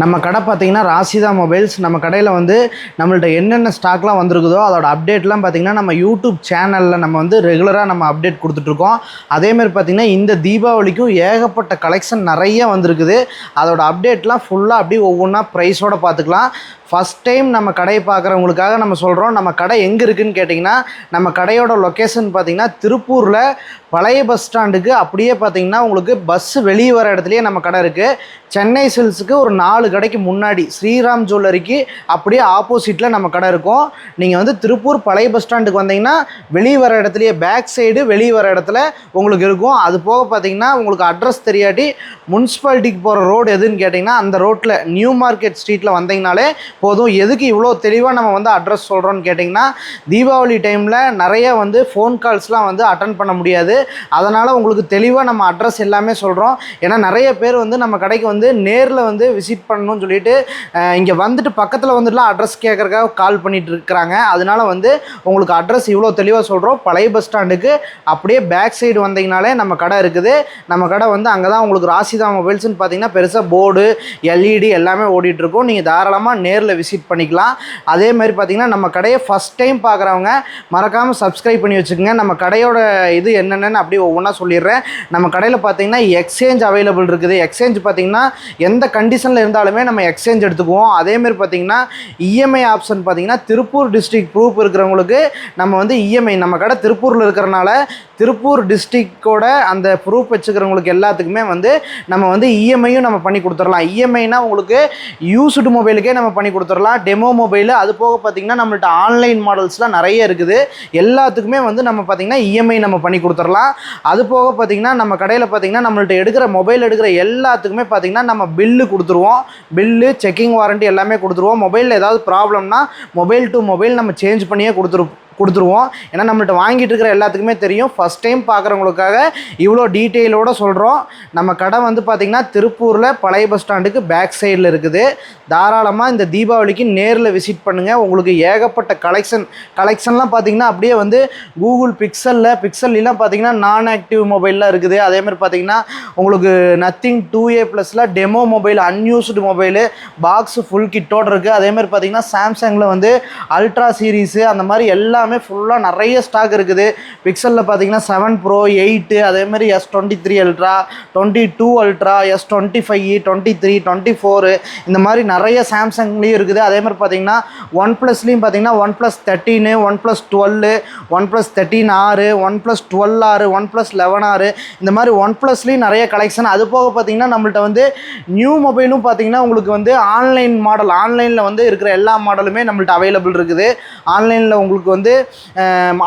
நம்ம கடை பார்த்தீங்கன்னா ராசிதா மொபைல்ஸ். நம்ம கடையில் வந்து நம்மள்ட்ட என்னென்ன ஸ்டாக்லாம் வந்திருக்குதோ அதோட அப்டேட்லாம் பார்த்தீங்கன்னா நம்ம யூடியூப் சேனலில் நம்ம வந்து ரெகுலராக நம்ம அப்டேட் கொடுத்துட்ருக்கோம். அதேமாதிரி பார்த்திங்கன்னா இந்த தீபாவளிக்கும் ஏகப்பட்ட கலெக்ஷன் நிறைய வந்திருக்குது. அதோட அப்டேட்லாம் ஃபுல்லாக அப்படியே ஒவ்வொன்றா ப்ரைஸோடு பார்த்துக்கலாம். ஃபஸ்ட் டைம் நம்ம கடையை பார்க்குறவங்களுக்காக நம்ம சொல்கிறோம். நம்ம கடை எங்கே இருக்குதுன்னு கேட்டிங்கன்னா, நம்ம கடையோட லொக்கேஷன் பார்த்திங்கன்னா திருப்பூரில் பழைய பஸ் ஸ்டாண்டுக்கு அப்படியே பார்த்திங்கன்னா உங்களுக்கு பஸ்ஸு வெளியே வர இடத்துலையே நம்ம கடை இருக்குது. சென்னை சில்ஸுக்கு ஒரு 4 கடைக்கு முன்னாடி ஸ்ரீராம் ஜுவல்லரிக்கு அப்படியே ஆப்போசிட்டில் நம்ம கடை இருக்கும். நீங்கள் வந்து திருப்பூர் பழைய பஸ் ஸ்டாண்டுக்கு வந்தீங்கன்னா வெளியே வர இடத்துலையே பேக் சைடு வெளியே வர இடத்துல உங்களுக்கு இருக்கும். அது போக பார்த்திங்கன்னா உங்களுக்கு அட்ரஸ் தெரியாட்டி முனிசிபாலிட்டிக்கு போகிற ரோடு எதுன்னு கேட்டிங்கன்னா அந்த ரோட்டில் நியூ மார்க்கெட் ஸ்ட்ரீட்டில் வந்தீங்கனாலே போதும். எதுக்கு இவ்வளோ தெளிவாக நம்ம வந்து அட்ரஸ் சொல்கிறோன்னு கேட்டிங்கன்னா, தீபாவளி டைமில் நிறைய வந்து ஃபோன் கால்ஸ்லாம் வந்து அட்டன் பண்ண முடியாது. அதனால் உங்களுக்கு தெளிவாக நம்ம அட்ரஸ் எல்லாமே சொல்கிறோம். ஏன்னா நிறைய பேர் வந்து நம்ம கடைக்கு வந்து நேரில் வந்து விசிட் பண்ணணும்னு சொல்லிட்டு இங்கே வந்துட்டு பக்கத்தில் வந்துட்டுலாம் அட்ரஸ் கேட்குறக்காக கால் பண்ணிகிட்டு இருக்கிறாங்க. அதனால் வந்து உங்களுக்கு அட்ரஸ் இவ்வளோ தெளிவாக சொல்கிறோம். பழைய பஸ் ஸ்டாண்டுக்கு அப்படியே பேக் சைடு வந்தீங்கனாலே நம்ம கடை இருக்குது. நம்ம கடை வந்து அங்கே தான் உங்களுக்கு ராசிதா மொபைல்ஸ்னு பார்த்தீங்கன்னா பெருசாக போர்டு எல்இடி எல்லாமே ஓடிட்டுருக்கும். நீங்கள் தாராளமாக நேரில் விசிட் பண்ணிக்கலாம். அதே மாதிரி பார்த்திங்கன்னா நம்ம கடையை ஃபஸ்ட் டைம் பார்க்குறவங்க மறக்காமல் சப்ஸ்கிரைப் பண்ணி வச்சுக்கோங்க. நம்ம கடையோட இது என்னென்னு அப்படியே ஒவ்வொன்றா சொல்லிடுறேன். நம்ம கடையில் பார்த்திங்கன்னா எக்ஸ்சேஞ்ச் அவைலபிள் இருக்குது. எக்ஸ்சேஞ்ச் பார்த்திங்கன்னா எந்த கண்டிஷனில் இருந்தாலுமே நம்ம எக்ஸ்சேஞ்ச் எடுத்துக்குவோம். அதேமாதிரி பார்த்திங்கன்னா இஎம்ஐ ஆப்ஷன் பார்த்திங்கன்னா திருப்பூர் டிஸ்ட்ரிக்ட் ப்ரூஃப் இருக்கிறவங்களுக்கு நம்ம வந்து இஎம்ஐ நம்ம கடை திருப்பூரில் இருக்கிறனால திருப்பூர் டிஸ்ட்ரிக்டோட அந்த ப்ரூஃப் வச்சுக்கிறவங்களுக்கு எல்லாத்துக்குமே வந்து நம்ம வந்து இஎம்ஐயும் நம்ம பண்ணி கொடுத்துடலாம். இஎம்ஐனா உங்களுக்கு யூஸ்டு மொபைலுக்கே நம்ம பண்ணி கொடுத்துடலாம். டெமோ மொபைலு அது போக பார்த்திங்கன்னா நம்மள்ட்ட ஆன்லைன் மாடல்ஸ்லாம் நிறைய இருக்குது. எல்லாத்துக்குமே வந்து நம்ம பார்த்திங்கன்னா இஎம்ஐ நம்ம பண்ணி கொடுத்துடலாம். அது போக பார்த்திங்கன்னா நம்ம கடையில் பார்த்திங்கன்னா நம்மள்ட்ட எடுக்கிற மொபைல் எடுக்கிற எல்லாத்துக்குமே பார்த்திங்கன்னா நம்ம பில்லு கொடுத்துருவோம். பில்லு செக்கிங் வாரண்ட்டி எல்லாமே கொடுத்துருவோம். மொபைலில் ஏதாவது ப்ராப்ளம்னா மொபைல் டு மொபைல் நம்ம சேஞ்ச் பண்ணியே கொடுத்துருவோம். ஏன்னா நம்மள்ட்ட வாங்கிட்டு இருக்கிற எல்லாத்துக்குமே தெரியும். ஃபஸ்ட் டைம் பார்க்குறவங்களுக்காக இவ்வளோ டீட்டெயிலோடு சொல்கிறோம். நம்ம கடை வந்து பார்த்திங்கன்னா திருப்பூரில் பழைய பஸ் ஸ்டாண்டுக்கு பேக் சைடில் இருக்குது. தாராளமாக இந்த தீபாவளிக்கு நேரில் விசிட் பண்ணுங்கள். உங்களுக்கு ஏகப்பட்ட கலெக்ஷன்லாம் பார்த்திங்கன்னா அப்படியே வந்து கூகுள் பிக்சல்லாம் பார்த்திங்கன்னா நான் ஆக்டிவ் மொபைல்லாம் இருக்குது. அதேமாதிரி பார்த்திங்கன்னா உங்களுக்கு நத்திங் 2A+ல் demo mobile unused mobile box full கிட்டோடு இருக்குது. அதேமாதிரி பார்த்திங்கன்னா சாம்சங்கில் வந்து அல்ட்ரா சீரீஸு அந்த மாதிரி எல்லாமே ஃபுல்லாக நிறைய ஸ்டாக் இருக்குது. பிக்சலில் பார்த்தீங்கன்னா 7 Pro 8 அதேமாதிரி S23 Ultra 22 Ultra S25 23 24 இந்த மாதிரி நிறைய சாம்சங்லேயும் இருக்குது. அதேமாதிரி பார்த்தீங்கன்னா OnePlusலேயும் பார்த்தீங்கன்னா OnePlus 13 OnePlus 12 OnePlus 13R OnePlus 12R OnePlus 11R இந்த மாதிரி OnePlusலேயும் நிறைய கலெக்ஷன். அது போக பார்த்தீங்கன்னா நம்மள்ட்ட வந்து நியூ மொபைலும் பார்த்தீங்கன்னா உங்களுக்கு வந்து ஆன்லைனில் வந்து இருக்கிற எல்லா மாடலுமே நம்மள்ட்ட அவைலபிள் இருக்குது. ஆன்லைனில் உங்களுக்கு வந்து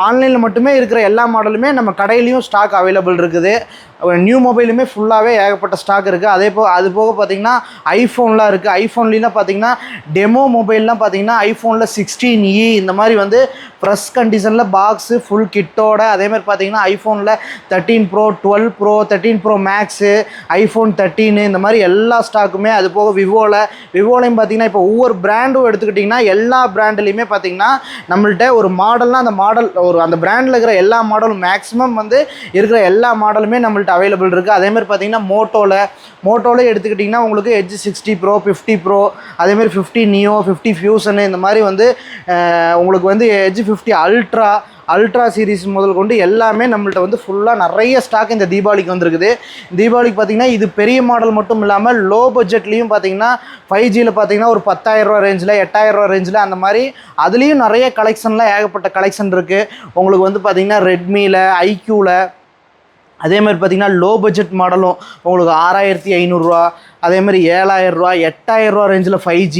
ஆன்லைனில் மட்டுமே இருக்கிற எல்லா மாடலுமே நம்ம கடையிலையும் ஸ்டாக் அவைலபிள் இருக்குது. நியூ மொபைலுமே ஃபுல்லாகவே ஏகப்பட்ட ஸ்டாக் இருக்குது. அது போக பார்த்திங்கன்னா ஐஃபோன்லாம் இருக்குது. ஐஃபோன்லாம் பார்த்திங்கன்னா டெமோ மொபைல்லாம் பார்த்திங்கன்னா ஐஃபோனில் 16E இந்த மாதிரி வந்து ப்ரெஸ் கண்டிஷனில் பாக்ஸு ஃபுல் கிட்டோட அதேமாதிரி பார்த்திங்கன்னா ஐஃபோனில் 13 Pro 12 Pro 13 Pro Max iPhone 13 இந்த மாதிரி எல்லா ஸ்டாக்குமே. அது போக விவோலையும் பார்த்திங்கன்னா இப்போ ஒவ்வொரு பிராண்டும் எடுத்துக்கிட்டிங்கன்னா எல்லா பிராண்ட்லேயுமே பார்த்திங்கன்னா நம்மள்ட்ட ஒரு மாடல்னால் அந்த பிராண்டில் இருக்கிற எல்லா மாடலும் மேக்ஸிமம் வந்து இருக்கிற எல்லா மாடலுமே நம்மள்ட்ட அவைலபிள் இருக்குது. அதேமாதிரி பார்த்தீங்கன்னா மோட்டோவில் எடுத்துக்கிட்டிங்கன்னா உங்களுக்கு Edge 60 Pro 50 Pro அதேமாதிரி 50 Neo 50 Fusion இந்த மாதிரி வந்து உங்களுக்கு வந்து Edge 50 அல்ட்ரா சீரீஸ் முதல் கொண்டு எல்லாமே நம்மள்ட்ட வந்து ஃபுல்லாக நிறைய ஸ்டாக் இந்த தீபாவளிக்கு வந்துருக்குது. தீபாவளிக்கு பார்த்திங்கன்னா இது பெரிய மாடல் மட்டும் இல்லாமல் லோ பட்ஜெட்லேயும் பார்த்திங்கன்னா 5Gயில் பார்த்திங்கன்னா ஒரு 10,000 ரூபா ரேஞ்சில் 8,000 ரூபா ரேஞ்சில் அந்த மாதிரி அதுலேயும் நிறைய கலெக்ஷன்லாம் ஏகப்பட்ட கலெக்ஷன் இருக்குது. உங்களுக்கு வந்து பார்த்திங்கன்னா ரெட்மியில் ஐக்யூவில் அதேமாதிரி பார்த்திங்கன்னா லோ பட்ஜெட் மாடலும் உங்களுக்கு 6,500 ரூபா அதேமாதிரி 7,000 ரூபா 8,000 ரூபா ரேஞ்சில் 5G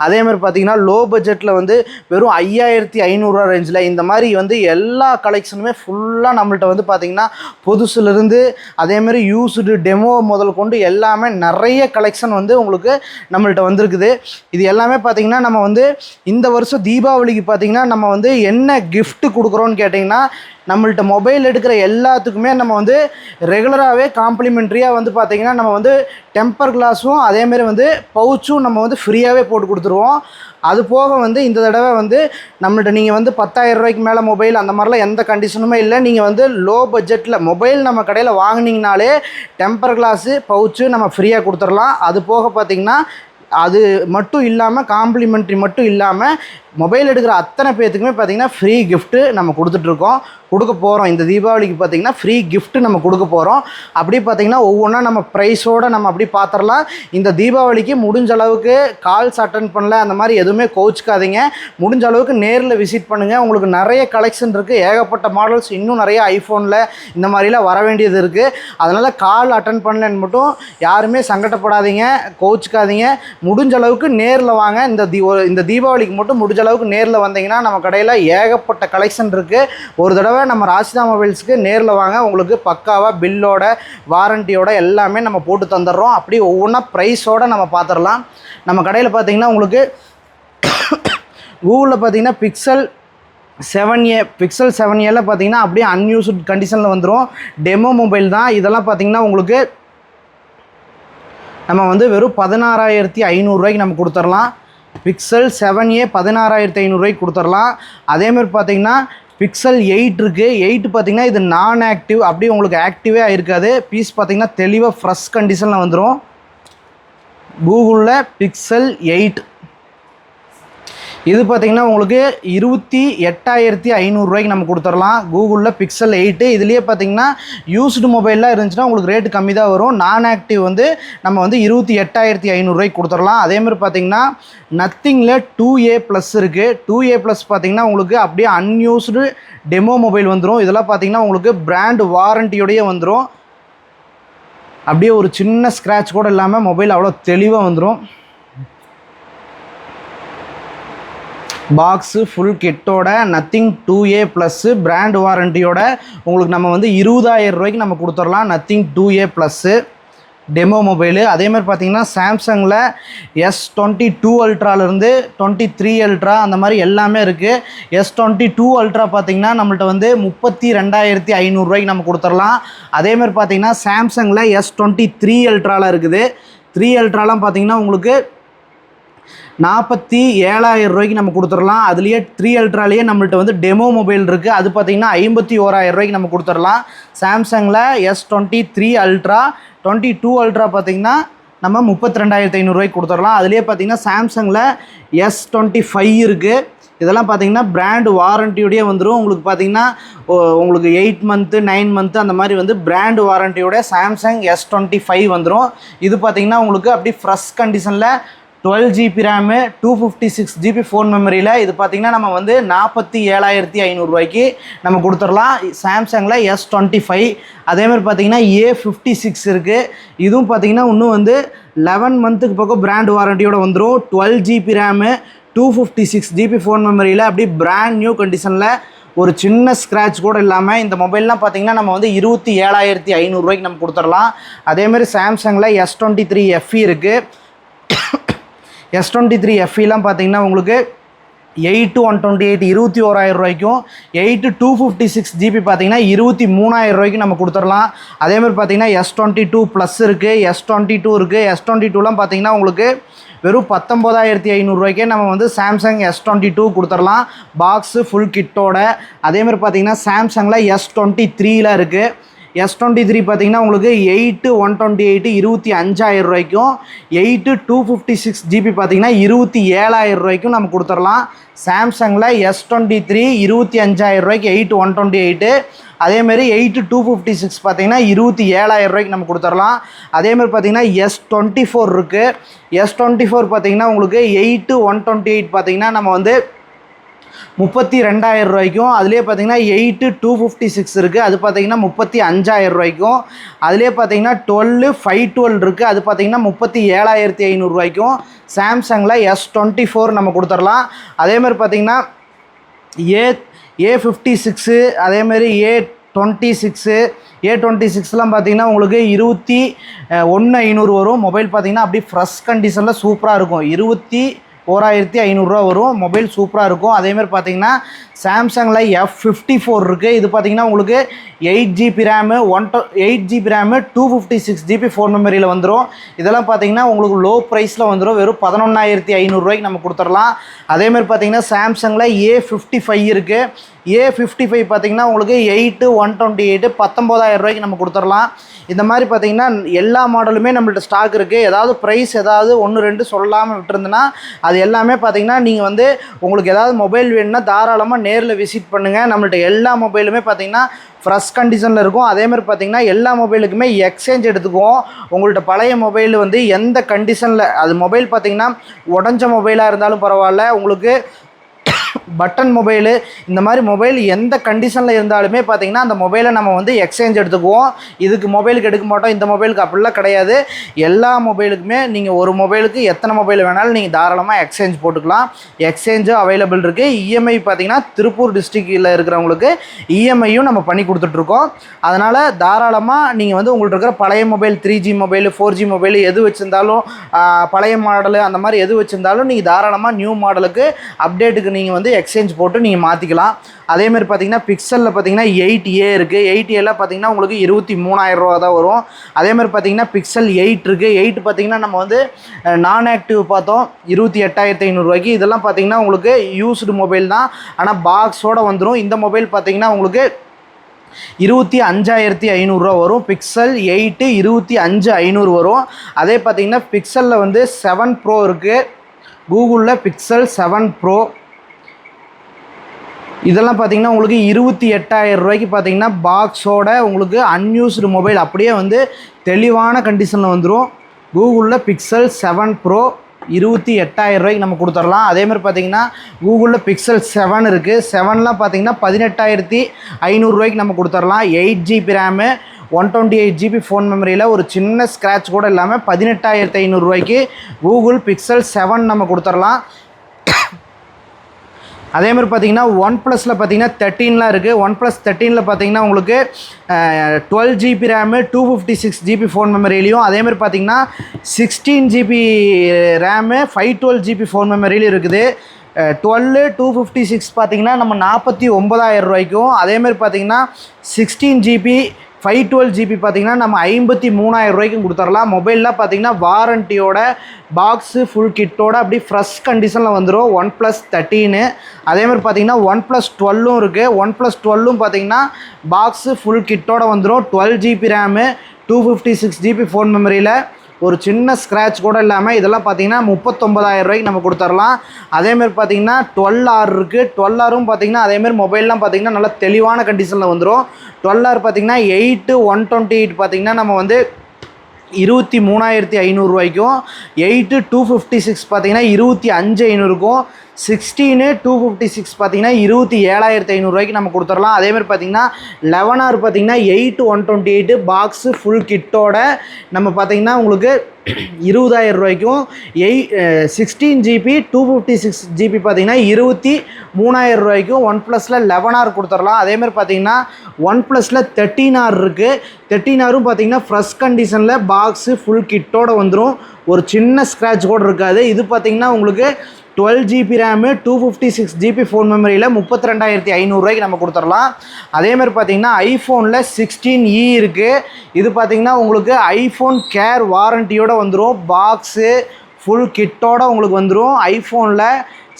அதேமாதிரி பார்த்திங்கன்னா லோ பட்ஜெட்டில் வந்து வெறும் 5,500 ரூபா ரேஞ்சில் இந்த மாதிரி வந்து எல்லா கலெக்ஷனுமே ஃபுல்லாக நம்மள்ட்ட வந்து பார்த்திங்கன்னா புதுசுலேருந்து அதேமாதிரி யூஸ்டு டெமோ முதல் கொண்டு எல்லாமே நிறைய கலெக்ஷன் வந்து உங்களுக்கு நம்மள்ட்ட வந்திருக்குது. இது எல்லாமே பார்த்திங்கன்னா நம்ம வந்து இந்த வருஷம் தீபாவளிக்கு பார்த்திங்கன்னா நம்ம வந்து என்ன கிஃப்ட் கொடுக்குறோன்னு கேட்டிங்கன்னா நம்மள்ட்ட மொபைல் எடுக்கிற எல்லாத்துக்குமே நம்ம வந்து ரெகுலராகவே காம்ப்ளிமெண்ட்ரியாக வந்து பார்த்திங்கன்னா நம்ம வந்து டெம்பர் கிளாஸும் அதேமாரி வந்து பவுச்சும் நம்ம வந்து ஃப்ரீயாகவே போட்டு கொடுத்துருவோம். அது போக வந்து இந்த தடவை வந்து நம்மள்ட்ட நீங்கள் வந்து 10,000 ரூபாய்க்கு மேலே மொபைல் அந்த மாதிரிலாம் எந்த கண்டிஷனுமே இல்லை. நீங்கள் வந்து லோ பட்ஜெட்டில் மொபைல் நம்ம கடையில் வாங்கினீங்கனாலே டெம்பர் கிளாஸு பவுச்சு நம்ம ஃப்ரீயாக கொடுத்துடலாம். அது போக பார்த்திங்கன்னா அது மட்டும் இல்லாமல் காம்ப்ளிமெண்ட்ரி மட்டும் இல்லாமல் மொபைல் எடுக்கிற அத்தனை பேர்த்துக்குமே பார்த்திங்கன்னா ஃப்ரீ கிஃப்ட்டு நம்ம கொடுத்துட்ருக்கோம், கொடுக்க போகிறோம். இந்த தீபாவளிக்கு பார்த்திங்கன்னா ஃப்ரீ கிஃப்ட்டு நம்ம கொடுக்க போகிறோம். அப்படி பார்த்திங்கன்னா ஒவ்வொன்றா நம்ம ப்ரைஸோடு நம்ம அப்படி பார்த்துடலாம். இந்த தீபாவளிக்கு முடிஞ்ச அளவுக்கு கால்ஸ் அட்டன் பண்ணல அந்த மாதிரி எதுவுமே கோச்சிக்காதீங்க. முடிஞ்ச அளவுக்கு நேரில் விசிட் பண்ணுங்கள். உங்களுக்கு நிறைய கலெக்ஷன் இருக்குது, ஏகப்பட்ட மாடல்ஸ், இன்னும் நிறைய ஐஃபோனில் இந்த மாதிரிலாம் வர வேண்டியது இருக்குது. அதனால் கால் அட்டன் பண்ணலன்னு மட்டும் யாருமே சங்கடப்படாதீங்க, கோச்சிக்காதீங்க. முடிஞ்ச அளவுக்கு நேரில் வாங்க. இந்த தீபாவளிக்கு மட்டும் முடிஞ்ச அளவுக்கு நேரில் வந்தீங்கன்னா நம்ம கடையில் ஏகப்பட்ட கலெக்ஷன் இருக்குது. ஒரு தடவை நம்ம ராசிதா மொபைல்ஸ்க்கு நேரில் வாங்க, உங்களுக்கு பக்காவாக பில்லோட வாரண்டியோட எல்லாமே நம்ம போட்டு தந்துடுறோம். அப்படி ஒவ்வொன்றா ப்ரைஸோடு நம்ம பார்த்துடலாம். நம்ம கடையில் பார்த்திங்கன்னா உங்களுக்கு கூகுளில் பார்த்திங்கன்னா பிக்சல் 7a பார்த்திங்கன்னா அப்படியே அன்யூஸ்டு கண்டிஷனில் வந்துடும். டெமோ மொபைல் தான் இதெல்லாம். பார்த்திங்கன்னா உங்களுக்கு நம்ம வந்து வெறும் 16,500 நம்ம கொடுத்துடலாம். பிக்சல் 7a 16,500 கொடுத்துடலாம். அதேமாதிரி பார்த்திங்கன்னா பிக்சல் 8 இருக்குது. 8 பார்த்திங்கன்னா இது நான் ஆக்டிவ், அப்படியே உங்களுக்கு ஆக்டிவே ஆகிருக்காது. பீஸ் பார்த்திங்கன்னா தெளிவாக ஃப்ரெஷ் கண்டிஷனில் வந்துடும். கூகுளில் பிக்சல் 8 இது பார்த்திங்கன்னா உங்களுக்கு 28,500 நம்ம கொடுத்துடலாம். கூகுளில் பிக்சல் 8 இதுலேயே பார்த்திங்கன்னா யூஸ்டு மொபைல்லாம் இருந்துச்சுன்னா உங்களுக்கு ரேட்டு கம்மி தான் வரும். நான் ஆக்டிவ் வந்து நம்ம வந்து 28,500 கொடுத்துடலாம். அதேமாதிரி பார்த்திங்கன்னா நத்திங்கில் 2a+ இருக்குது. 2a+ பார்த்திங்கன்னா உங்களுக்கு அப்படியே அன்யூஸ்டு டெமோ மொபைல் வந்துடும். இதெல்லாம் பார்த்திங்கன்னா உங்களுக்கு பிராண்ட் வாரண்டியோடையே வந்துடும். அப்படியே ஒரு சின்ன ஸ்க்ராட்ச் கூட இல்லாமல் மொபைல் அவ்வளோ தெளிவாக வந்துடும். பாக்ஸு ஃபுல் கிட்டோட நத்திங் 2a+ பிராண்ட் வாரண்டியோட உங்களுக்கு நம்ம வந்து 20,000 நம்ம கொடுத்துடலாம். Nothing 2a+ demo mobile. அதேமாதிரி பார்த்திங்கன்னா சாம்சங்கில் S22 அல்ட்ராலேருந்து 23 அல்ட்ரா அந்த மாதிரி எல்லாமே இருக்குது. S22 அல்ட்ரா பார்த்திங்கன்னா நம்மள்ட்ட வந்து 32,500 நம்ம கொடுத்துடலாம். அதேமாதிரி பார்த்திங்கன்னா சாம்சங்கில் S23 அல்ட்ராவில் இருக்குது. 3 அல்ட்ராலாம் பார்த்திங்கன்னா உங்களுக்கு 47,000 நம்ம கொடுத்துடலாம். அதுலேயே 3 அல்ட்ராலேயே நம்மள்ட்ட வந்து டெமோ மொபைல் இருக்குது. அது பார்த்திங்கன்னா 51,000 நம்ம கொடுத்துடலாம். சாம்சங்கில் S23 அல்ட்ரா 22 அல்ட்ரா பார்த்திங்கன்னா நம்ம 32,500 கொடுத்துடலாம். அதுலேயே பார்த்திங்கன்னா சாம்சங்கில் S25 இருக்குது. இதெல்லாம் பார்த்திங்கன்னா பிராண்ட் வாரண்டியோடய வந்துடும். உங்களுக்கு பார்த்திங்கன்னா உங்களுக்கு 8 மந்த்து 9 மந்த்து அந்த மாதிரி வந்து பிராண்ட் வாரண்டியோட சாம்சங் S25 வந்துடும். இது பார்த்திங்கன்னா உங்களுக்கு அப்படி ஃப்ரெஷ் கண்டிஷனில் 12GB ரேமு 256GB ஃபோன் மெமரியில் இது பார்த்திங்கன்னா நம்ம வந்து 47,500 நம்ம கொடுத்துடலாம். சாம்சங்கில் S25. அதேமாதிரி பார்த்திங்கன்னா A56 இருக்குது. இதுவும் பார்த்திங்கன்னா இன்னும் வந்து 11 மந்த்துக்கு பக்கம் பிராண்ட் வாரண்டியோடு வந்துடும். 12GB ரேமு 256GB ஃபோன் மெமரியில் அப்படி பிராண்ட் நியூ கண்டிஷனில் ஒரு சின்ன ஸ்க்ராட்ச் கூட இல்லாமல் இந்த மொபைல்லாம் பார்த்திங்கன்னா நம்ம வந்து 27,500 நம்ம கொடுத்துடலாம். அதேமாதிரி சாம்சங்கில் S23 FE இருக்குது. S23 FEலாம் பார்த்திங்கன்னா உங்களுக்கு 8/128 21,000 8/256GB பார்த்திங்கன்னா 23,000 நம்ம கொடுத்துடலாம். அதேமாதிரி பார்த்திங்கன்னா S22+ இருக்குது, S22 இருக்குது. S22லாம் பார்த்திங்கன்னா உங்களுக்கு வெறும் 19,500 நம்ம வந்து சாம்சங் S22 கொடுத்துடலாம். பாக்ஸு ஃபுல் கிட்டோட. அதேமாதிரி பார்த்திங்கன்னா சாம்சங்கில் S23ல் இருக்குது. S23 பார்த்திங்கன்னா உங்களுக்கு 8/128 25,000 8/256GB பார்த்திங்கன்னா 27,000 நம்ம கொடுத்துடலாம். சாம்சங்கில் S23 25,000 8/128. அதேமாரி 8/256 பார்த்திங்கன்னா 27,000 நம்ம கொடுத்துடலாம். அதேமாதிரி பார்த்திங்கன்னா S24 இருக்குது. S24 பார்த்திங்கன்னா உங்களுக்கு 8/128 பார்த்திங்கன்னா நம்ம வந்து 32,000 அதுலேயே பார்த்திங்கன்னா 8/256 இருக்குது. அது பார்த்திங்கன்னா 35,000 அதுலேயே பார்த்திங்கன்னா 12/512 இருக்குது. அது பார்த்திங்கன்னா 37,500 சாம்சங்கில் S24 நம்ம கொடுத்துடலாம். அதேமாதிரி பார்த்திங்கன்னா A56 அதேமாரி A26லாம் பார்த்திங்கன்னா உங்களுக்கு 21,500 வரும். மொபைல் பார்த்திங்கன்னா அப்படியே ஃப்ரெஷ் கண்டிஷனில் சூப்பராக இருக்கும். 21,500 வரும். மொபைல் சூப்பராக இருக்கும். அதேமாதிரி பார்த்திங்கன்னா சாம்சங்கில் F54 இருக்குது. இது பார்த்திங்கன்னா உங்களுக்கு 8GB RAM 8GB RAM 256GB phone மெமரியில் வந்துடும். இதெல்லாம் பார்த்திங்கன்னா உங்களுக்கு லோ ப்ரைஸில் வந்துடும். வெறும் 11,500 நம்ம கொடுத்துடலாம். அதேமாதிரி பார்த்திங்கன்னா சாம்சங்கில் A55 இருக்குது. A55 பார்த்தீங்கன்னா உங்களுக்கு 8 128 19,000 ரூபாய்க்கு நம்ம கொடுத்துடலாம். இந்த மாதிரி பார்த்தீங்கன்னா எல்லா மாடலுமே நம்மள்ட்ட ஸ்டாக் இருக்குது. ஏதாவது ப்ரைஸ் ஏதாவது 1 2 சொல்லாமல் விட்டுருந்துன்னா அது எல்லாமே பார்த்தீங்கன்னா நீங்கள் வந்து உங்களுக்கு ஏதாவது மொபைல் வேணும்னா தாராளமாக நேரில் விசிட் பண்ணுங்கள். நம்மள்ட்ட எல்லா மொபைலுமே பார்த்தீங்கன்னா ஃப்ரெஷ் கண்டிஷனில் இருக்கும். அதேமாதிரி பார்த்தீங்கன்னா எல்லா மொபைலுக்குமே எக்ஸ்சேஞ்ச் எடுத்துக்குவோம். உங்கள்கிட்ட பழைய மொபைல் வந்து எந்த கண்டிஷனில் அது மொபைல் பார்த்தீங்கன்னா உடஞ்ச மொபைலாக இருந்தாலும் பரவாயில்ல, உங்களுக்கு பட்டன் மொபைலு இந்த மாதிரி மொபைல் எந்த கண்டிஷனில் இருந்தாலுமே பார்த்தீங்கன்னா அந்த மொபைலை நம்ம வந்து எக்ஸ்சேஞ்ச் எடுத்துக்குவோம். இதுக்கு மொபைலுக்கு எடுக்க மாட்டோம், இந்த மொபைலுக்கு அப்படிலாம் கிடையாது. எல்லா மொபைலுக்குமே நீங்கள் ஒரு மொபைலுக்கு எத்தனை மொபைல் வேணாலும் நீங்கள் தாராளமாக எக்ஸ்சேஞ்ச் போட்டுக்கலாம். எக்ஸ்சேஞ்சும் அவைலபிள் இருக்குது. இஎம்ஐ பார்த்தீங்கன்னா திருப்பூர் டிஸ்ட்ரிக்டில் இருக்கிறவங்களுக்கு இஎம்ஐயும் நம்ம பண்ணி கொடுத்துட்ருக்கோம். அதனால் தாராளமாக நீங்கள் வந்து உங்கள்கிட்ட இருக்கிற பழைய mobile 3G mobile 4G mobile எது வச்சுருந்தாலும் பழைய மாடலு அந்த மாதிரி எது வச்சுருந்தாலும் நீங்கள் தாராளமாக நியூ மாடலுக்கு அப்டேட்டுக்கு நீங்கள் வந்து எக்ஸ்சேஞ்ச் போட்டு நீங்கள் மாற்றிக்கலாம். அதேமாதிரி பார்த்தீங்கன்னா பிக்சலில் பார்த்தீங்கன்னா 8A இருக்குது. 8Aல பார்த்தீங்கன்னா உங்களுக்கு 23,000 ரூபா தான் வரும். அதேமாதிரி பார்த்தீங்கன்னா பிக்சல் 8 இருக்குது. 8 பார்த்தீங்கன்னா நம்ம வந்து நான் ஆக்டிவ் பார்த்தோம் 28,500 ரூபாய்க்கு. இதெல்லாம் பார்த்தீங்கன்னா உங்களுக்கு யூஸ்டு மொபைல் தான், ஆனால் பாக்ஸோடு வந்துடும். இந்த மொபைல் பார்த்தீங்கன்னா உங்களுக்கு 25,500 ரூபா வரும். பிக்சல் 8 25,500 வரும். அதே பார்த்தீங்கன்னா பிக்சலில் வந்து 7 ப்ரோ இருக்குது. கூகுளில் பிக்சல் 7 ப்ரோ இதெல்லாம் பார்த்தீங்கன்னா உங்களுக்கு 28,000 ரூபாய்க்கு பார்த்தீங்கன்னா பாக்ஸோட உங்களுக்கு அன்யூஸ்டு மொபைல் அப்படியே வந்து தெளிவான கண்டிஷனில் வந்துடும். கூகுளில் பிக்சல் 7 ப்ரோ 28,000 ரூபாய்க்கு நம்ம கொடுத்துடலாம். அதேமாதிரி பார்த்தீங்கன்னா கூகுளில் பிக்சல் 7 இருக்குது. 7லாம் பார்த்தீங்கன்னா 18,500 ரூபாய்க்கு நம்ம கொடுத்துடலாம். 8GB ரேமு 128GB ஃபோன் மெமரியில் ஒரு சின்ன ஸ்க்ராட்ச் கூட இல்லாமல் 18,500 ரூபாய்க்கு கூகுள் பிக்சல் 7 நம்ம கொடுத்துடலாம். அதேமாதிரி பார்த்தீங்கன்னா ஒன் ப்ளஸில் பார்த்தீங்கன்னா 13லாம் இருக்குது. ஒன் ப்ளஸ் 13ல் பார்த்தீங்கன்னா உங்களுக்கு 12GB ரேமு 256GB ஃபோன் மெமரிலையும், அதேமாதிரி பார்த்தீங்கன்னா 16GB ரேமு 512GB ஃபோன் மெமரிலையும் இருக்குது. 12 256 பார்த்தீங்கன்னா நம்ம 49,000 ரூபாய்க்கும், அதேமாதிரி பார்த்தீங்கன்னா 16GB 512GB பார்த்தீங்கன்னா நம்ம 53,000 ரூபாய்க்கும் கொடுத்துடலாம். மொபைலில் பார்த்தீங்கன்னா வாரண்டியோட பாக்ஸு ஃபுல் கிட்டோட அப்படி ஃப்ரெஷ் கண்டிஷனில் வந்துடும். ஒன் ப்ளஸ் 13 அதேமாதிரி பார்த்தீங்கன்னா ஒன் ப்ளஸ் 12ம் இருக்குது. ஒன் ப்ளஸ் 12ம் பார்த்தீங்கன்னா பாக்ஸு ஃபுல் கிட்டோட வந்துடும். 12GB ரேமு 256GB ஃபோன் மெமரியில் ஒரு சின்ன ஸ்க்ராட்ச் கூட இல்லாமல் இதெல்லாம் பார்த்தீங்கன்னா 39,000 ரூபாய்க்கு நம்ம கொடுத்துடலாம். அதேமாதிரி பார்த்தீங்கன்னா 12R இருக்குது. 12Rம் பார்த்தீங்கன்னா அதேமாதிரி மொபைல்லாம் பார்த்தீங்கன்னா நல்லா தெளிவான கண்டிஷனில் வந்துடும். 12R பார்த்தீங்கன்னா 8 128 பார்த்தீங்கன்னா நம்ம வந்து 23,500 ரூபாய்க்கும், 8 256 பார்த்தீங்கன்னா 25,500க்கும், 16 256 பார்த்தீங்கன்னா 27,500 ரூபாய்க்கு நம்ம கொடுத்துடலாம். அதேமாதிரி பார்த்தீங்கன்னா 11R பார்த்தீங்கன்னா 8 128 பாக்ஸு ஃபுல் கிட்டோட நம்ம பார்த்தீங்கன்னா உங்களுக்கு 20,000 ரூபாய்க்கும், 16GB 256GB பார்த்தீங்கன்னா 23,000 ரூபாய்க்கும் ஒன் ப்ளஸில் 11R கொடுத்துடலாம். அதேமாதிரி பார்த்தீங்கன்னா ஒன் ப்ளஸில் 13R இருக்குது. 13Rம் பார்த்தீங்கன்னா ஃப்ரெஷ் கண்டிஷனில் பாக்ஸு ஃபுல் கிட்டோட வந்துடும். ஒரு சின்ன ஸ்க்ராட்ச் கூட இருக்காது. இது பார்த்தீங்கன்னா உங்களுக்கு 12GB ரேமு 256GB ஃபோன் மெமரியில் 32,500 ரூபாய்க்கு நம்ம கொடுத்துடலாம். அதேமாதிரி பார்த்தீங்கன்னா ஐஃபோனில் 16E இருக்குது. இது பார்த்தீங்கன்னா உங்களுக்கு ஐஃபோன் கேர் வாரண்டியோடு வந்துடும். பாக்ஸு ஃபுல் கிட்டோட உங்களுக்கு வந்துடும். ஐஃபோனில்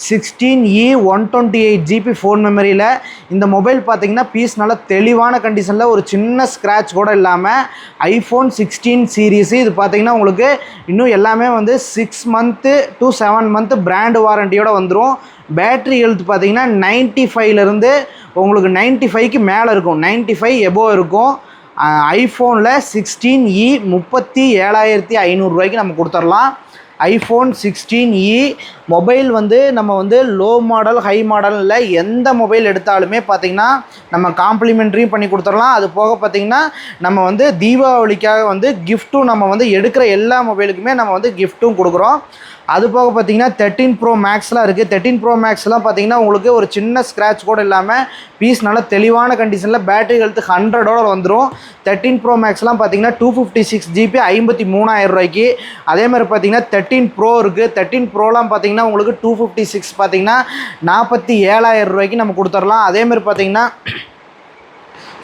16E 128GB ஃபோன் மெமரியில் இந்த மொபைல் பார்த்தீங்கன்னா பீஸ் நல்லா தெளிவான கண்டிஷனில் ஒரு சின்ன ஸ்க்ராட்ச் கூட இல்லாமல் ஐஃபோன் 16 சீரீஸு இது பார்த்தீங்கன்னா உங்களுக்கு இன்னும் எல்லாமே வந்து 6 மந்த்து to 7 மந்த்து பிராண்ட் வாரண்டியோடு வந்துடும். பேட்ரி ஹெல்த் பார்த்தீங்கன்னா 95லேருந்து உங்களுக்கு 95க்கு மேலே இருக்கும், 95 எபோவ் இருக்கும். ஐஃபோனில் 16E 37,500 ரூபாய்க்கு நம்ம கொடுத்துடலாம். ஐஃபோன் 16E மொபைல் வந்து நம்ம வந்து லோ மாடல் ஹை மாடலில் எந்த மொபைல் எடுத்தாலுமே பார்த்திங்கன்னா நம்ம காம்ப்ளிமெண்ட்ரியும் பண்ணி கொடுத்துடலாம். அது போக பார்த்திங்கன்னா நம்ம வந்து தீபாவளிக்காக வந்து கிஃப்ட்டும் நம்ம வந்து எடுக்கிற எல்லா மொபைலுக்குமே நம்ம வந்து கிஃப்ட்டும் கொடுக்குறோம். அது போக பார்த்தீங்கன்னா 13 Pro Maxலாம் இருக்குது. 13 Pro Maxலாம் பார்த்தீங்கன்னா உங்களுக்கு ஒரு சின்ன ஸ்க்ராட்ச் கூட இல்லாமல் பீஸ் நல்லா தெளிவான கண்டிஷனில் பேட்டரி ஹெல்த் 100ஓட வந்துடும். 13 Pro Maxலாம் பார்த்தீங்கன்னா 256GB 53,000 ரூபாய்க்கு. அதே மாதிரி பார்த்தீங்கன்னா 13 Pro இருக்குது. 13 Proலாம் பார்த்தீங்கன்னா உங்களுக்கு 256 பார்த்தீங்கன்னா 47,000 ரூபாய்க்கு நம்ம கொடுத்துடலாம். அதேமாதிரி பார்த்தீங்கன்னா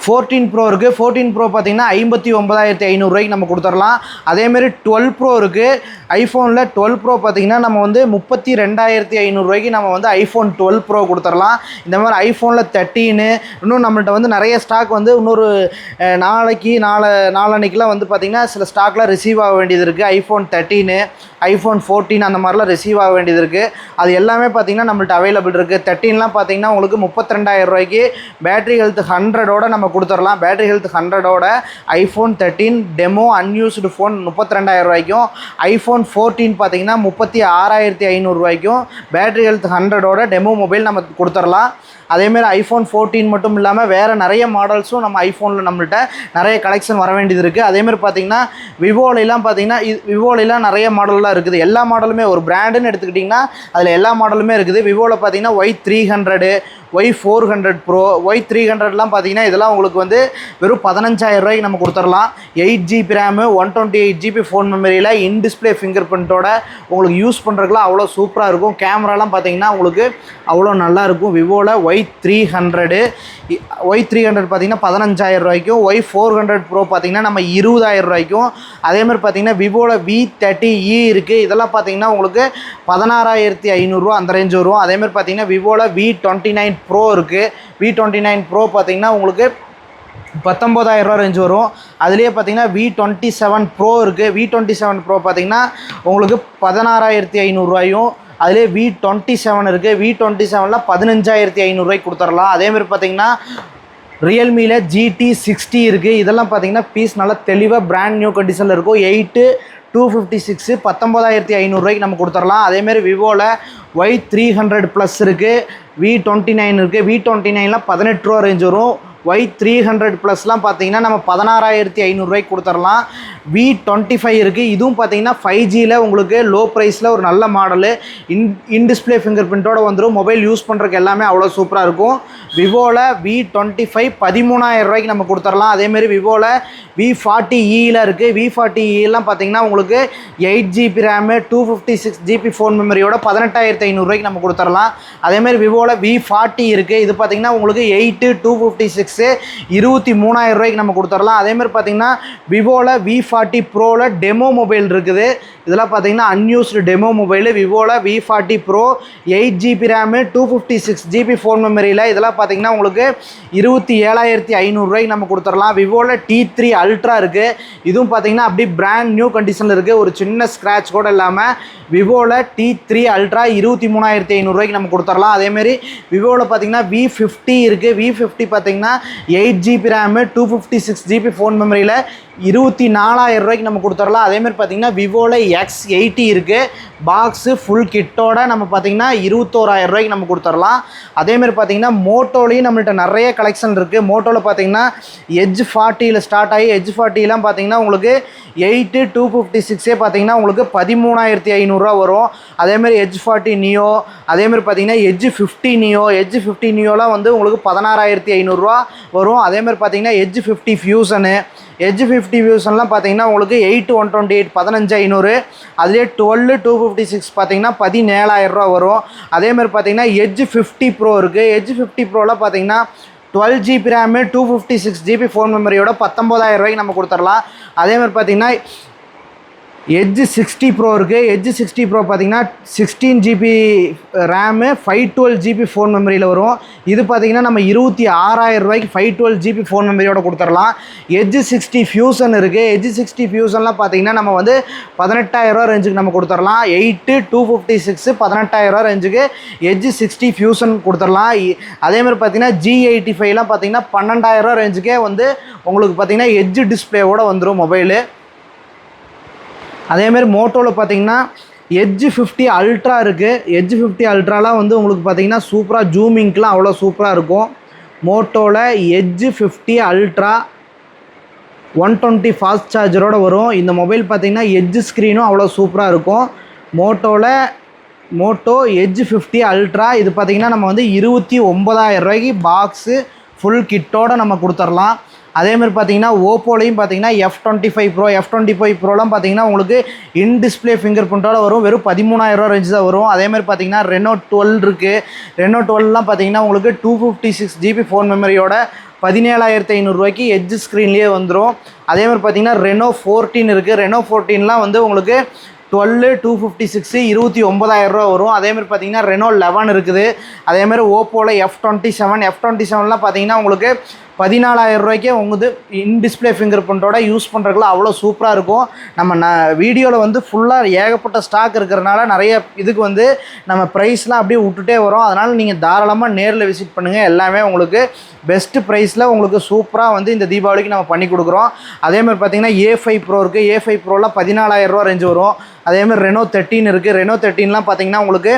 14 ப்ரோ இருக்குது. 14 ப்ரோ பார்த்தீங்கன்னா 59,500 ரூபாய்க்கு நம்ம கொடுத்துடலாம். அதேமாரி 12 ப்ரோ இருக்குது. ஐஃபோனில் 12 ப்ரோ பார்த்தீங்கன்னா நம்ம வந்து 32,500 ரூபாய்க்கு நம்ம வந்து ஐஃபோன் 12 ப்ரோ கொடுத்துடலாம். இந்த மாதிரி ஐஃபோனில் 13 இன்னும் நம்மள்ட்ட வந்து நிறைய ஸ்டாக் வந்து இன்னொரு நாளன்னைக்கெலாம் வந்து பார்த்திங்கன்னா சில ஸ்டாக்லாம் ரிசீவ் ஆக வேண்டியது இருக்குது. ஐஃபோன் 13 ஐஃபோன் 14 அந்த மாதிரிலாம் ரிசீவ் ஆக வேண்டியது இருக்குது. அது எல்லாமே பார்த்திங்கன்னா நம்மள்ட்ட அவைலபிள் இருக்குது. 13லாம் பார்த்திங்கன்னா உங்களுக்கு 32,000 ரூபாய்க்கு பேட்டரி ஹெல்த் 100ஓட நம்ம கொடுத்துடலாம். பேட்டரி ஹெல்த் 100ஓட ஐஃபோன் 13 டெமோ அன்யூஸ்டு ஃபோன் 32,000 ரூபாய்க்கும், ஐஃபோன் 14 பார்த்திங்கன்னா 36,500 ரூபாய்க்கும் பேட்டரி ஹெல்த் 100ஓட டெமோ மொபைல் நம்ம கொடுத்துடலாம். அதேமாரி ஐஃபோன் 14 மட்டும் இல்லாமல் வேறு நிறைய மாடல்ஸும் நம்ம ஐஃபோனில் நம்மள்ட்ட நிறைய கலெக்ஷன் வர வேண்டியது இருக்குது. அதேமாதிரி பார்த்திங்கன்னா விவோலாம் பார்த்திங்கன்னா விவோலாம் நிறைய மாடல்லாம் இருக்குது. எல்லா மாடலுமே ஒரு பிராண்டுன்னு எடுத்துக்கிட்டிங்கன்னா அதில் எல்லா மாடலுமே இருக்குது. விவோவில் பார்த்திங்கன்னா Y300 Y400 Pro Y300லாம் பார்த்திங்கன்னா இதெல்லாம் உங்களுக்கு வந்து வெறும் 15,000 ரூபாய்க்கு நம்ம கொடுத்துடலாம். 8GB ரேமு 128GB ஃபோன் மெமரியில் இன் டிஸ்பிளே ஃபிங்கர் பிரிண்ட்டோட உங்களுக்கு யூஸ் பண்ணுறதுக்குலாம் அவ்வளோ சூப்பராக இருக்கும். கேமராலாம் பார்த்திங்கன்னா உங்களுக்கு அவ்வளோ நல்லாயிருக்கும். விவோவில் Y300 பார்த்திங்கன்னா 15,000 ரூபாய்க்கும், Y400 Pro பார்த்திங்கன்னா நம்ம 20,000 ரூபாய்க்கும், அதேமாதிரி பார்த்திங்கன்னா விவோவில் V30e இருக்குது. இதெல்லாம் பார்த்திங்கன்னா உங்களுக்கு 16,500 ரூபா அந்த ரேஞ்ச் வரும். அதேமாதிரி பார்த்திங்கன்னா விவோவில் V29 Pro இருக்குது. V29 Pro பார்த்திங்கன்னா உங்களுக்கு 19,000 ரூபா ரேஞ்ச் வரும். அதுலேயே பார்த்தீங்கன்னா V27 Pro இருக்குது. V27 Pro பார்த்தீங்கன்னா உங்களுக்கு 16,500 ரூபாயும், அதுலேயே V27 இருக்குது. V27ல் 15,500 ரூபாய்க்கு கொடுத்துடலாம். அதேமாதிரி பார்த்தீங்கன்னா ரியல்மியில் GT60 இருக்குது. இதெல்லாம் பார்த்தீங்கன்னா பீஸ் நல்லா தெளிவாக பிராண்ட் நியூ கண்டிஷனில் இருக்கும். 8/256 19,500 ரூபாய்க்கு நம்ம கொடுத்துடலாம். அதேமாரி விவோவில் Y300 ப்ளஸ் இருக்குது, V29 இருக்குது. V29ல் 18 ரூபா ரேஞ்ச் வரும். Y300 ப்ளஸ்லாம் பார்த்தீங்கன்னா நம்ம 16,500 ரூபாய்க்கு கொடுத்துடலாம். V25 இருக்குது. இதுவும் பார்த்தீங்கன்னா 5Gயில் உங்களுக்கு லோ ப்ரைஸில் ஒரு நல்ல மாடலு. இன் டிஸ்பிளே ஃபிங்கர் பிரிண்ட்டோட வந்துடும். மொபைல் யூஸ் பண்ணுறதுக்கு எல்லாமே அவ்வளோ சூப்பராக இருக்கும். விவோவில் V25 13,000 ரூபாய்க்கு நம்ம கொடுத்துடலாம். அதேமாரி விவோவில் V40eயில் இருக்குது. V40eலாம் பார்த்தீங்கன்னா உங்களுக்கு 8GB ரேமு 256GB ஃபோன் மெமரியோட 18,500 ரூபாய்க்கு நம்ம கொடுத்துடலாம். அதேமாதிரி விவோவில் V40 இருக்குது. இது பார்த்தீங்கன்னா உங்களுக்கு 8/256 23,000 ரூபாய்க்கு நம்ம கொடுத்துடலாம். அதேமாதிரி பார்த்தீங்கன்னா விவோவில் V40 ப்ரோவில் டெமோ மொபைல் இருக்குது. இதெல்லாம் பார்த்தீங்கன்னா அன்யூஸ்டு டெமோ மொபைலு. விவோவில் V40 pro 8GB RAM 256GB phone மெமரியில் இதெல்லாம் பார்த்தீங்கன்னா உங்களுக்கு 27,500 ரூபாய்க்கு நம்ம கொடுத்துடலாம். விவோவில் T3 அல்ட்ரா இருக்குது. இதுவும் பார்த்தீங்கன்னா அப்படியே பிராண்ட் நியூ கண்டிஷனில் இருக்குது. ஒரு சின்ன ஸ்க்ராட்ச் கூட இல்லாமல் விவோவில் T3 அல்ட்ரா 23,500 ரூபாய்க்கு நம்ம கொடுத்துடலாம். அதேமாரி விவோவில் பார்த்தீங்கன்னா V50 இருக்குது. V50 பார்த்தீங்கன்னா 8GB ரேமு 256GB ஃபோன் மெமரியில் 24,000 ரூபாய்க்கு நம்ம கொடுத்துடலாம். அதேமாதிரி பார்த்தீங்கன்னா விவோவில் X80 இருக்குது. பாக்ஸு ஃபுல் கிட்டோட நம்ம பார்த்தீங்கன்னா 21,000 ரூபாய்க்கு நம்ம கொடுத்துடலாம். அதேமாதிரி பார்த்தீங்கன்னா மோட்டோலையும் நம்மள்ட்ட நிறைய கலெக்ஷன் இருக்குது. மோட்டோவில் பார்த்தீங்கன்னா Edge 40ல் ஸ்டார்ட் ஆகி Edge 40லாம் பார்த்தீங்கன்னா உங்களுக்கு 8/256 பார்த்தீங்கன்னா உங்களுக்கு 13,500 ரூபா வரும். அதேமாதிரி Edge 40 Neo, அதேமாதிரி பார்த்தீங்கன்னா Edge 50 Neo, Edge 50 Neoலாம் வந்து உங்களுக்கு 16,500 ரூபா வரும். அதேமாதிரி பார்த்தீங்கன்னா Edge 50 Fusion, Edge 50 Fusionலாம் பார்த்தீங்கன்னா உங்களுக்கு 8/128 15,500. அதுலேயே 12/256 பார்த்தீங்கன்னா 17,000 ரூபா வரும். அதேமாதிரி பார்த்தீங்கன்னா Edge 50 Pro இருக்குது. Edge 50 Proலாம் பார்த்தீங்கன்னா 12GB ரேமு 256GB ஃபோன் மெமரியோட 19,000 ரூபாய்க்கு நம்ம கொடுத்துடலாம். அதேமாதிரி பார்த்தீங்கன்னா Edge 60 Pro இருக்குது. Edge 60 Pro பார்த்தீங்கன்னா 16GB ரேமு 512GB ஃபோன் மெமரியில் வரும். இது பார்த்தீங்கன்னா நம்ம 26,000 ரூபாய்க்கு 512GB ஃபோன் மெமரியோட கொடுத்துடலாம். Edge 60 Fusion இருக்குது. Edge 60 Fusionலாம் பார்த்தீங்கன்னா நம்ம வந்து 18,000 ரூபா ரேஞ்சுக்கு நம்ம கொடுத்துடலாம். 8/256 18,000 ரூபா ரேஞ்சுக்கு Edge 60 Fusion கொடுத்துடலாம். அதேமாதிரி பார்த்தீங்கன்னா G85லாம் பார்த்தீங்கன்னா 12,000 ரூபா ரேஞ்சுக்கே வந்து உங்களுக்கு பார்த்தீங்கன்னா Edge டிஸ்பிளேவோட வந்துடும் மொபைலு. அதேமாதிரி மோட்டோவில் பார்த்தீங்கன்னா Edge 50 அல்ட்ரா இருக்குது. Edge 50 அல்ட்ராலாம் வந்து உங்களுக்கு பார்த்தீங்கன்னா சூப்பராக ஜூமிங்க்கெலாம் அவ்வளோ சூப்பராக இருக்கும். மோட்டோவில் Edge 50 அல்ட்ரா 120 ஃபாஸ்ட் சார்ஜரோடு வரும். இந்த மொபைல் பார்த்தீங்கன்னா எட்ஜ் ஸ்க்ரீனும் அவ்வளோ சூப்பராக இருக்கும். மோட்டோ Edge 50 அல்ட்ரா இது பார்த்திங்கன்னா நம்ம வந்து 29,000 ரூபாய்க்கு பாக்ஸு ஃபுல் கிட்டோடு நம்ம கொடுத்துடலாம். அதேமாதிரி பார்த்தீங்கன்னா ஓப்போலையும் பார்த்தீங்கன்னா F25 Pro F25 ப்ரோலாம் பார்த்தீங்கன்னா உங்களுக்கு இன் டிஸ்பிளே ஃபிங்கர் பிரிண்டோட வரும். வெறும் 13,000 ரேஞ்சு தான் வரும். அதேமாதிரி பார்த்தீங்கன்னா ரெனோ 12 இருக்குது. ரெனோ 12லாம் பார்த்தீங்கன்னா உங்களுக்கு 256 GB ஃபோன் மெமரியோட 17,500 எட்ஜ் ஸ்க்ரீன்லேயே வந்துடும். அதேமாதிரி பார்த்தீங்கன்னா ரெனோ 14 இருக்குது. ரெனோ 14லாம் வந்து உங்களுக்கு 12 256 29,000 வரும். அதேமாதிரி பார்த்தீங்கன்னா ரெனோ 11 இருக்குது. அதேமாதிரி ஓப்போவில் F27லாம் பார்த்தீங்கன்னா உங்களுக்கு 14,000 உங்களுக்கு இன் டிஸ்பிளே ஃபிங்கர் பிரிண்டோட யூஸ் பண்ணுறதுக்குலாம் அவ்வளோ சூப்பராக இருக்கும். நம்ம வீடியோவில் வந்து ஃபுல்லாக ஏகப்பட்ட ஸ்டாக் இருக்கிறனால நிறைய இதுக்கு வந்து நம்ம ப்ரைஸ்லாம் அப்படியே விட்டுட்டே வரோம். அதனால் நீங்கள் தாராளமாக நேரில் விசிட் பண்ணுங்கள். எல்லாமே உங்களுக்கு பெஸ்ட்டு ப்ரைஸில் உங்களுக்கு சூப்பராக வந்து இந்த தீபாவளிக்கு நம்ம பண்ணி கொடுக்குறோம். அதேமாதிரி பார்த்தீங்கன்னா A5 Pro இருக்குது. A5 Proலாம் 14,000 ரேஞ்சு வரும். அதேமாதிரி ரெனோ 13 இருக்குது. ரெனோ 13லாம் பார்த்தீங்கன்னா உங்களுக்கு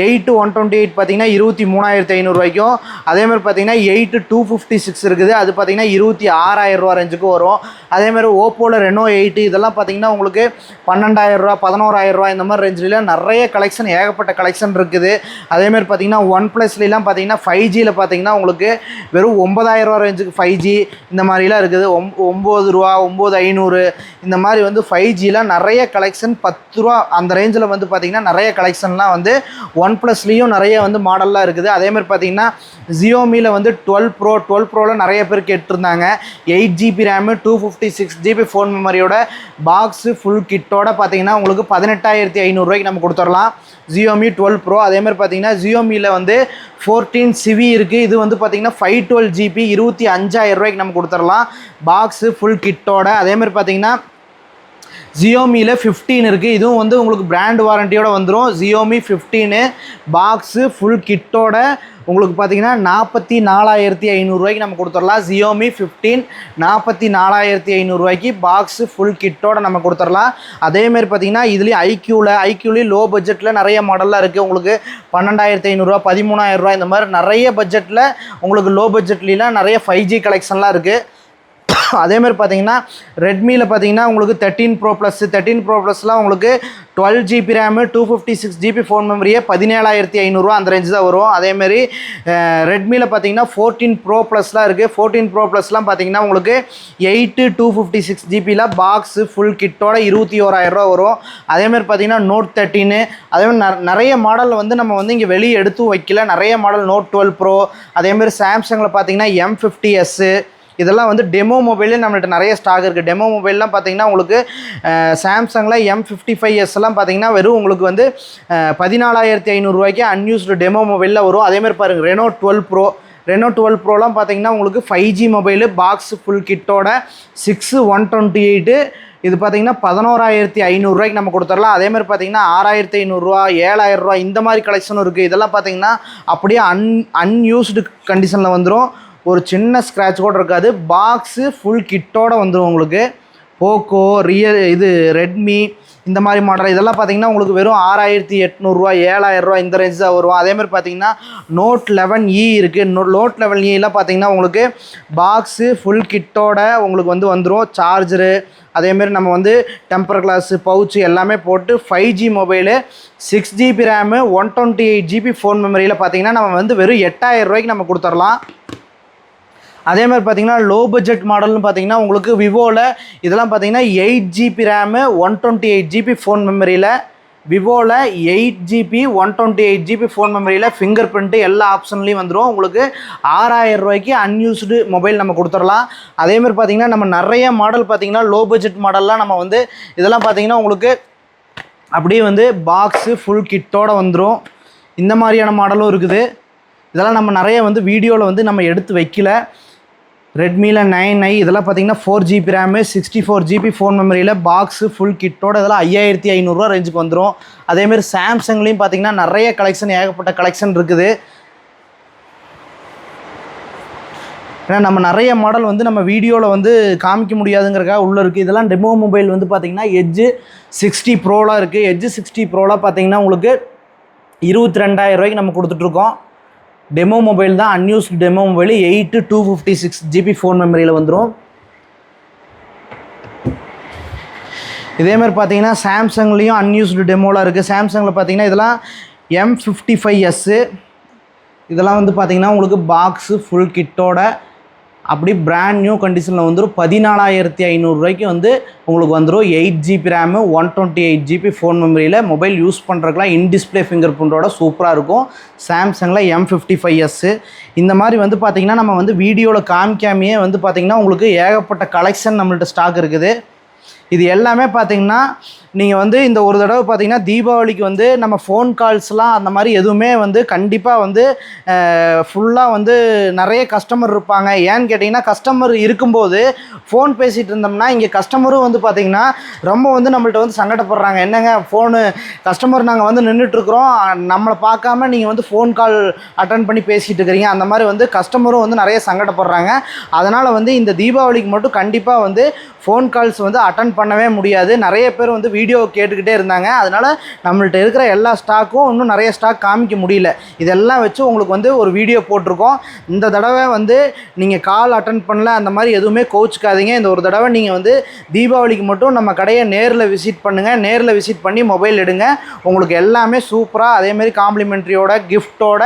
8/128 பார்த்தீங்கன்னா 23,500 அதேமாதிரி பார்த்தீங்கன்னா 8/256 இருக்குது. அது பார்த்தீங்கன்னா 26,000 ரேஞ்சுக்கு வரும். அதேமாதிரி ஓப்போவில் ரெனோ 8 இதெல்லாம் பார்த்தீங்கன்னா உங்களுக்கு 12,000 11,000 இந்த மாதிரி ரேஞ்சில் நிறைய கலெக்ஷன் ஏகப்பட்ட கலெக்ஷன் இருக்குது. அதேமாதிரி பார்த்தீங்கன்னா ஒன் ப்ளஸ்லாம் பார்த்தீங்கன்னா 5Gயில் பார்த்தீங்கன்னா உங்களுக்கு வெறும் 9,000 ரேஞ்சுக்கு 5G இந்த மாதிரிலாம் இருக்குது. 9 ரூபா 9,500 இந்த மாதிரி வந்து 5Gயில் நிறைய கலெக்ஷன் 10 ரூபா அந்த ரேஞ்சில் வந்து பார்த்திங்கன்னா நிறைய கலெக்ஷன்லாம் வந்து ஒன் ப்ளஸ்லேயும் நிறைய வந்து மாடல்லாம் இருக்குது. அதேமாதிரி பார்த்திங்கன்னா ஜியோமியில் வந்து 12 ப்ரோவில் நிறைய பேர் கேட்டிருந்தாங்க. 8GB RAM 256 GB ஃபோன் மெமரியோட பாக்ஸு ஃபுல் கிட்டோட பார்த்திங்கன்னா உங்களுக்கு 18,500 நம்ம கொடுத்துடலாம். Xiaomi 12 Pro. அதேமாதிரி பார்த்திங்கன்னா ஜியோமியில் வந்து 14CV இருக்குது. இது வந்து பார்த்திங்கன்னா 512GB 25,000 நம்ம கொடுத்துடலாம் பாக்ஸு ஃபுல் கிட்டோட. அதேமாதிரி பார்த்திங்கன்னா ஜியோமியில் 15 இருக்குது. இதுவும் வந்து உங்களுக்கு பிராண்ட் வாரண்டியோட வந்துடும். ஜியோமி 15 பாக்ஸு ஃபுல் கிட்டோட உங்களுக்கு பார்த்தீங்கன்னா 44,500 நம்ம கொடுத்துடலாம். ஜியோமி 15 44,500 பாக்ஸு ஃபுல் கிட்டோட நம்ம கொடுத்துடலாம். அதேமாரி பார்த்தீங்கன்னா இதுலேயும் ஐக்யூலேயும் லோ பட்ஜெட்டில் நிறைய மாடல்லாம் இருக்குது. உங்களுக்கு 12,500 13,000 இந்த மாதிரி நிறைய பட்ஜெட்டில் உங்களுக்கு லோ பட்ஜெட்லாம் நிறைய 5G கலெக்ஷன்லாம் இருக்குது. அதேமாதிரி பார்த்தீங்கன்னா ரெட்மியில் பார்த்தீங்கன்னா உங்களுக்கு 13 Pro ப்ளஸ்லாம் உங்களுக்கு 12GB RAM 256 GB ஃபோன் மெமரியே 17,500 அந்த ரேஞ்சு தான் வரும். அதேமாரி ரெட்மியில் பார்த்தீங்கன்னா 14 Pro ப்ளஸ்லாம் இருக்குது. 14 Pro ப்ளஸ்லாம் பார்த்தீங்கன்னா உங்களுக்கு 8/256 GBயில் பாக்ஸு ஃபுல் கிட்டோட 21,000 வரும். அதேமாதிரி பார்த்தீங்கன்னா நோட் 13 அதேமாதிரி நிறைய மாடல் வந்து நம்ம வந்து இங்கே வெளியே எடுத்து வைக்கல. நிறைய மாடல் நோட் 12 Pro அதேமாதிரி சாம்சங்கில் பார்த்தீங்கன்னா M50s இதெல்லாம் வந்து டெமோ மொபைலே நம்மள்ட்ட நிறைய ஸ்டாக் இருக்குது. டெமோ மொபைல்லாம் பார்த்தீங்கன்னா உங்களுக்கு சாம்சங்கில் M55sலாம் பார்த்தீங்கன்னா வெறும் உங்களுக்கு வந்து 14,500 அன்யூஸ்டு டெமோ மொபைலில் வரும். அதேமாதிரி பாருங்கள் ரெனோ 12 ப்ரோலாம் பார்த்தீங்கன்னா உங்களுக்கு 5G மொபைலு பாக்ஸ் ஃபுல் கிட்டோட 6/128 இது பார்த்தீங்கன்னா 11,500 நம்ம கொடுத்துடலாம். அதேமாதிரி பார்த்தீங்கன்னா 6,500 7,000 இந்த மாதிரி கலெக்ஷனும் இருக்குது. இதெல்லாம் பார்த்தீங்கன்னா அப்படியே அன்யூஸ்டு கண்டிஷனில் வந்துடும். ஒரு சின்ன ஸ்க்ராட்ச் கூட இருக்காது. பாக்ஸு ஃபுல் கிட்டோட வந்துடும். உங்களுக்கு போக்கோ ரெட்மி இந்த மாதிரி மாடல் இதெல்லாம் பார்த்தீங்கன்னா உங்களுக்கு வெறும் 6,800 7,000 இந்த ரேஞ்ச் தான் வரும். அதேமாதிரி பார்த்தீங்கன்னா நோட் 11E இருக்குது. நோட் 11Eலாம் பார்த்தீங்கன்னா உங்களுக்கு பாக்ஸு ஃபுல் கிட்டோட உங்களுக்கு வந்து வந்துடும். சார்ஜரு அதேமாரி நம்ம வந்து டெம்பர் கிளாஸு பவுச்சு எல்லாமே போட்டு 5G mobile 6GB RAM 128GB phone மெமரியில் பார்த்தீங்கன்னா நம்ம வந்து வெறும் 8,000 நம்ம கொடுத்துடலாம். அதேமாதிரி பார்த்தீங்கன்னா லோ பட்ஜெட் மாடல்னு பார்த்தீங்கன்னா உங்களுக்கு விவோவில் இதெல்லாம் பார்த்தீங்கன்னா 8GB RAM 128GB ஃபோன் மெமரியில் விவோவில் 8GB 128GB ஃபோன் மெமரியில் ஃபிங்கர் பிரிண்ட்டு எல்லா ஆப்ஷன்லேயும் வந்துடும். உங்களுக்கு 6,000 அன்யூஸ்டு மொபைல் நம்ம கொடுத்துடலாம். அதேமாதிரி பார்த்தீங்கன்னா நம்ம நிறைய மாடல் பார்த்தீங்கன்னா லோ பட்ஜெட் மாடல்லாம் நம்ம வந்து இதெல்லாம் பார்த்தீங்கன்னா உங்களுக்கு அப்படியே வந்து பாக்ஸு ஃபுல் கிட்டோடு வந்துடும். இந்த மாதிரியான மாடலும் இருக்குது. இதெல்லாம் நம்ம நிறைய வந்து வீடியோவில் வந்து நம்ம எடுத்து வைக்கல. ரெட்மியில் 9i இதெல்லாம் பார்த்தீங்கன்னா 4GB RAM 64GB ஃபோன் மெமரியில் பாக்ஸு ஃபுல் கிட்டோட இதெல்லாம் 5,500 ரேஞ்சுக்கு வந்துடும். அதேமாரி சாம்சங்லேயும் பார்த்தீங்கன்னா நிறைய கலெக்ஷன் ஏகப்பட்ட கலெக்ஷன் இருக்குது. ஏன்னா நம்ம நிறைய மாடல் வந்து நம்ம வீடியோவில் வந்து காமிக்க முடியாதுங்கிறக்காக உள்ளே இருக்குது. இதெல்லாம் டெமோ மொபைல் வந்து பார்த்திங்கன்னா எட்ஜு 60 ப்ரோலாம் இருக்குது. எட்ஜு 60 ப்ரோலாம் பார்த்தீங்கன்னா உங்களுக்கு 22,000 நம்ம கொடுத்துட்ருக்கோம். டெமோ மொபைல் தான் unused demo mobile 8/256GB phone மெமரியில் வந்துடும். இதேமாதிரி பார்த்தீங்கன்னா சாம்சங்லேயும் அன்யூஸ்டு டெமோலாம் இருக்குது. சாம்சங்கில் பார்த்தீங்கன்னா இதெல்லாம் M55s இதெல்லாம் வந்து பார்த்தீங்கன்னா உங்களுக்கு பாக்ஸு ஃபுல் கிட்டோட அப்படி பிராண்ட் நியூ கண்டிஷனில் வந்துடும் 14,500 வந்து உங்களுக்கு வந்துடும். 8GB ரேமு 128GB ஃபோன் மெமரியில் மொபைல் யூஸ் பண்ணுறதுக்குலாம் இன் டிஸ்பிளே ஃபிங்கர் பிரிண்டோட சூப்பராக இருக்கும். சாம்சங்கில் M55s இந்த மாதிரி வந்து பார்த்திங்கன்னா நம்ம வந்து வீடியோவில் காமிக்காமையே வந்து பார்த்திங்கன்னா உங்களுக்கு ஏகப்பட்ட கலெக்ஷன் நம்மள்ட்ட ஸ்டாக் இருக்குது. இது எல்லாமே பார்த்திங்கன்னா நீங்கள் வந்து இந்த ஒரு தடவை பார்த்திங்கன்னா தீபாவளிக்கு வந்து நம்ம ஃபோன் கால்ஸ்லாம் அந்த மாதிரி எதுவுமே வந்து கண்டிப்பாக வந்து ஃபுல்லாக வந்து நிறைய கஸ்டமர் இருப்பாங்க. ஏன்னு கேட்டிங்கன்னா கஸ்டமர் இருக்கும்போது ஃபோன் பேசிகிட்டு இருந்தோம்னா இங்கே கஸ்டமரும் வந்து பார்த்திங்கன்னா ரொம்ப வந்து நம்மள்ட்ட வந்து சங்கடப்படுறாங்க. என்னங்க ஃபோனு கஸ்டமர் நாங்கள் வந்து நின்றுட்டுருக்குறோம், நம்மளை பார்க்காம நீங்கள் வந்து ஃபோன் கால் அட்டன் பண்ணி பேசிகிட்டு இருக்கிறீங்க, அந்த மாதிரி வந்து கஸ்டமரும் வந்து நிறைய சங்கடப்படுறாங்க. அதனால் வந்து இந்த தீபாவளிக்கு மட்டும் கண்டிப்பாக வந்து ஃபோன் கால்ஸ் வந்து அட்டன் பண்ணவே முடியாது. நிறைய பேர் வந்து வீடியோ கேட்டுக்கிட்டே இருந்தாங்க. அதனால் நம்மள்ட்ட இருக்கிற எல்லா ஸ்டாக்கும் இன்னும் நிறைய ஸ்டாக் காமிக்க முடியல. இதெல்லாம் வச்சு உங்களுக்கு வந்து ஒரு வீடியோ போட்டிருக்கோம். இந்த தடவை வந்து நீங்கள் கால் அட்டன் பண்ணல அந்த மாதிரி எதுவுமே கோச்சிக்காதீங்க. இந்த ஒரு தடவை நீங்கள் வந்து தீபாவளிக்கு மட்டும் நம்ம கடையை நேரில் விசிட் பண்ணுங்கள். நேரில் விசிட் பண்ணி மொபைல் எடுங்க. உங்களுக்கு எல்லாமே சூப்பராக அதேமாரி காம்ப்ளிமெண்ட்ரியோட கிஃப்ட்டோட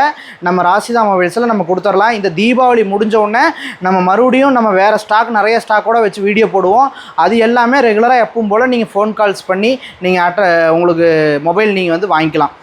நம்ம ராசிதா மொபைல்ஸில் நம்ம கொடுத்துடலாம். இந்த தீபாவளி முடிஞ்ச உடனே நம்ம மறுபடியும் நம்ம வேறு ஸ்டாக் நிறைய ஸ்டாக்கோட வச்சு வீடியோ போடுவோம். அது எல்லாமே ரெகுலராக எப்பவும் போல் நீங்கள் ஃபோன் கால்ஸ் பண்ணி நீங்கள் உங்களுக்கு மொபைல் நீங்கள் வந்து வாங்கிக்கலாம்.